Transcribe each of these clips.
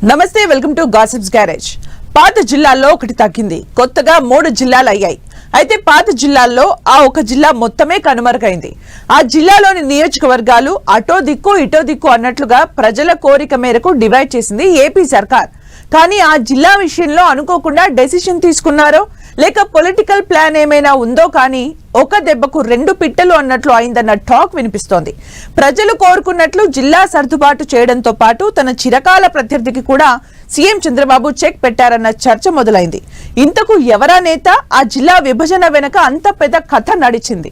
నమస్తే, welcome to gossips garage. పాత జిల్లాల్లో ఒకటి తగ్గింది, కొత్తగా 3 జిల్లాలు అయ్యాయి. అయితే పాత జిల్లాల్లో ఆ ఒక జిల్లా మొత్తమే కనుమరుగైంది. ఆ జిల్లాలోని నియోజకవర్గాలు అటో దిక్కు ఇటో దిక్కు అన్నట్లుగా ప్రజల కోరిక మేరకు డివైడ్ చేసింది ఏపీ సర్కార్. కానీ ఆ జిల్లా విషయంలో అనుకోకుండా డెసిషన్ తీసుకున్నారో లేక పొలిటికల్ ప్లాన్ ఏమైనా ఉందో కానీ ఒక దెబ్బకు 2 పిట్టలు అన్నట్లు అయిందన్న టాక్ వినిపిస్తోంది. ప్రజలు కోరుకున్నట్లు జిల్లా సర్దుబాటు చేయడంతో పాటు తన చిరకాల ప్రత్యర్థికి కూడా సీఎం చంద్రబాబు చెక్ పెట్టారన్న చర్చ మొదలైంది. ఇంతకు ఎవరా నేత? ఆ జిల్లా విభజన వెనక అంత పెద్ద కథ నడిచింది.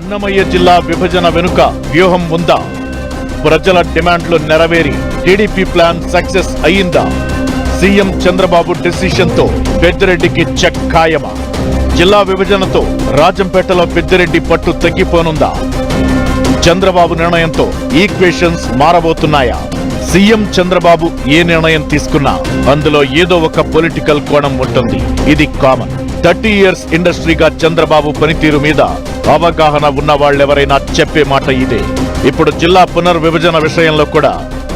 అన్నమయ్య జిల్లా విభజన వెనుక వ్యూహం ఉందా? ప్రజల డిమాండ్లు నెరవేరి టీడీపీ ప్లాన్ సక్సెస్ అయ్యిందా? సీఎం చంద్రబాబు డెసిషన్ తో పెద్దిరెడ్డికి చెక్ ఖాయమా? జిల్లా విభజనతో రాజంపేటలో పెద్దిరెడ్డి పట్టు తగ్గిపోనుందా? చంద్రబాబు నిర్ణయంతో ఈక్వేషన్స్ మారబోతున్నాయా? సీఎం చంద్రబాబు ఏ నిర్ణయం తీసుకున్నా అందులో ఏదో ఒక పొలిటికల్ కోణం ఉంటుంది. ఇది కామన్. 30 ఇయర్స్ ఇండస్ట్రీగా చంద్రబాబు పనితీరు మీద అవగాహన ఉన్న వాళ్ళెవరైనా చెప్పే మాట ఇదే. ఇప్పుడు జిల్లా పునర్విభజన విషయంలో కూడా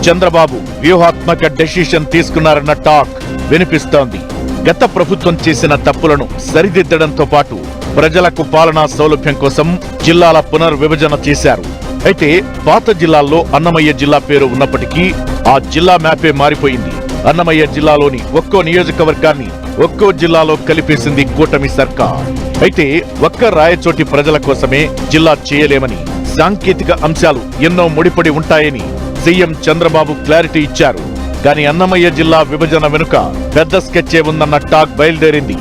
చంద్రబాబు వ్యూహాత్మక డెసిషన్ తీసుకున్నారన్న టాక్ వినిపిస్తోంది. గత ప్రభుత్వం చేసిన తప్పులను సరిదిద్దడంతో పాటు ప్రజలకు పాలనా సౌలభ్యం కోసం జిల్లాల పునర్విభజన చేశారు. అయితే పాత జిల్లాల్లో అన్నమయ్య జిల్లా పేరు ఉన్నప్పటికీ ఆ జిల్లా మ్యాపే మారిపోయింది. అన్నమయ్య జిల్లాలోని ఒక్కో నియోజకవర్గాన్ని ఒక్కో జిల్లాలో కలిపేసింది కూటమి సర్కార్. అయితే ఒక్క రాయచోటి ప్రజల కోసమే జిల్లా చేయలేమని, సాంకేతిక అంశాలు ఎన్నో ముడిపడి ఉంటాయని సీఎం చంద్రబాబు క్లారిటీ ఇచ్చారు. కానీ అన్నమయ్య జిల్లా విభజన వెనుక పెద్ద స్కెచ్చే ఉందన్న టాక్ బయలుదేరింది.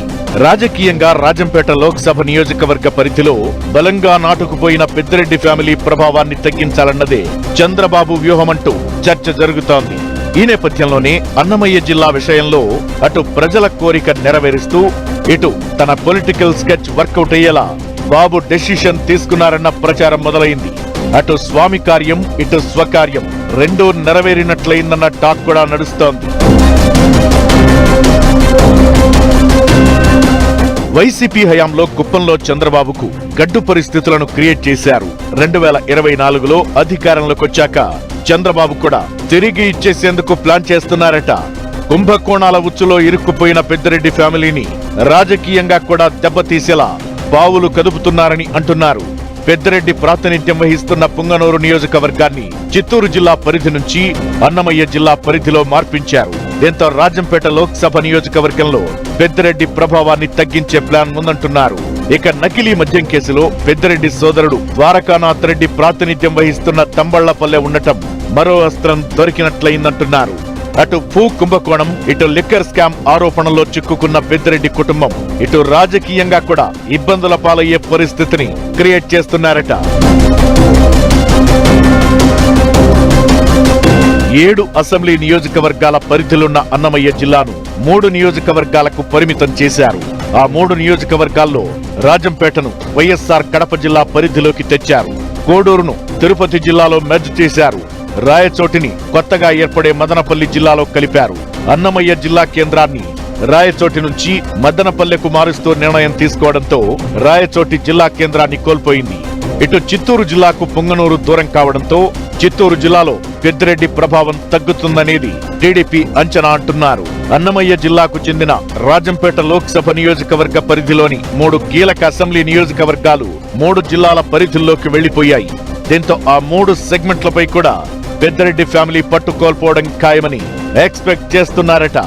రాజకీయంగా రాజంపేట లోక్సభ నియోజకవర్గ పరిధిలో బలంగా నాటుకుపోయిన పెద్దిరెడ్డి ఫ్యామిలీ ప్రభావాన్ని తగ్గించాలన్నదే చంద్రబాబు వ్యూహమంటూ చర్చ జరుగుతోంది. ఈ నేపథ్యంలోనే అన్నమయ్య జిల్లా విషయంలో అటు ప్రజల కోరిక నెరవేరుస్తూ ఇటు తన పొలిటికల్ స్కెచ్ వర్కౌట్ అయ్యేలా బాబు డెసిషన్ తీసుకున్నారన్న ప్రచారం మొదలైంది. అటు స్వామి కార్యం ఇటు స్వకార్యం రెండూ నెరవేరినట్లయిందన్న టాక్ కూడా నడుస్తోంది. వైసీపీ హయాంలో కుప్పంలో చంద్రబాబుకు గడ్డు పరిస్థితులను క్రియేట్ చేశారు. 2024లో అధికారంలోకొచ్చాక చంద్రబాబు కూడా తిరిగి ఇచ్చేసేందుకు ప్లాన్ చేస్తున్నారట. కుంభకోణాల ఉచ్చులో ఇరుక్కుపోయిన పెద్దిరెడ్డి ఫ్యామిలీని రాజకీయంగా కూడా దెబ్బతీసేలా పావులు కదుపుతున్నారని అంటున్నారు. పెద్దిరెడ్డి ప్రాతినిధ్యం వహిస్తున్న పుంగనూరు నియోజకవర్గాన్ని చిత్తూరు జిల్లా పరిధి నుంచి అన్నమయ్య జిల్లా పరిధిలో మార్పించారు. దీంతో రాజంపేట లోక్సభ నియోజకవర్గంలో పెద్దిరెడ్డి ప్రభావాన్ని తగ్గించే ప్లాన్ ఉందంటున్నారు. ఇక నకిలీ మద్యం కేసులో పెద్దిరెడ్డి సోదరుడు ద్వారకానాథ్ రెడ్డి ప్రాతినిధ్యం వహిస్తున్న తంబళ్లపల్లె ఉండటం మరో అస్త్రం దొరికినట్లయిందంటున్నారు. అటు భూ కుంభకోణం ఇటు లిక్కర్ స్కామ్ ఆరోపణలో చిక్కుకున్న పెద్దిరెడ్డి కుటుంబం ఇటు రాజకీయంగా కూడా ఇబ్బందుల పాలయ్యే పరిస్థితిని క్రియేట్ చేస్తున్నారట. 7 అసెంబ్లీ నియోజకవర్గాల పరిధిలున్న అన్నమయ్య జిల్లాను 3 నియోజకవర్గాలకు పరిమితం చేశారు. ఆ 3 నియోజకవర్గాల్లో రాజంపేటను వైఎస్ఆర్ కడప జిల్లా పరిధిలోకి తెచ్చారు. కోడూరును తిరుపతి జిల్లాలో మెర్జ్ చేశారు. రాయచోటిని కొత్తగా ఏర్పడే మదనపల్లి జిల్లాలో కలిపారు. అన్నమయ్య జిల్లా కేంద్రాన్ని రాయచోటి నుంచి మదనపల్లెకు మారుస్తూ నిర్ణయం తీసుకోవడంతో రాయచోటి జిల్లా కేంద్రాన్ని కోల్పోయింది. ఇటు చిత్తూరు జిల్లాకు పుంగనూరు దూరం కావడంతో చిత్తూరు జిల్లాలో పెద్దిరెడ్డి ప్రభావం తగ్గుతుందనేది టీడీపీ అంచనా అంటున్నారు. అన్నమయ్య జిల్లాకు చెందిన రాజంపేట లోక్సభ నియోజకవర్గ పరిధిలోని 3 కీలక అసెంబ్లీ నియోజకవర్గాలు 3 జిల్లాల పరిధుల్లోకి వెళ్లిపోయాయి. దీంతో ఆ 3 సెగ్మెంట్లపై కూడా పెద్దిరెడ్డి ఫ్యామిలీ పట్టు కోల్పోవడం ఖాయమని ఎక్స్పెక్ట్ చేస్తున్నారట.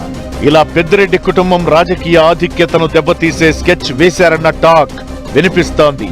ఇలా పెద్దిరెడ్డి కుటుంబం రాజకీయ ఆధిక్యతను దెబ్బతీసే స్కెచ్ వేశారన్న టాక్ వినిపిస్తోంది.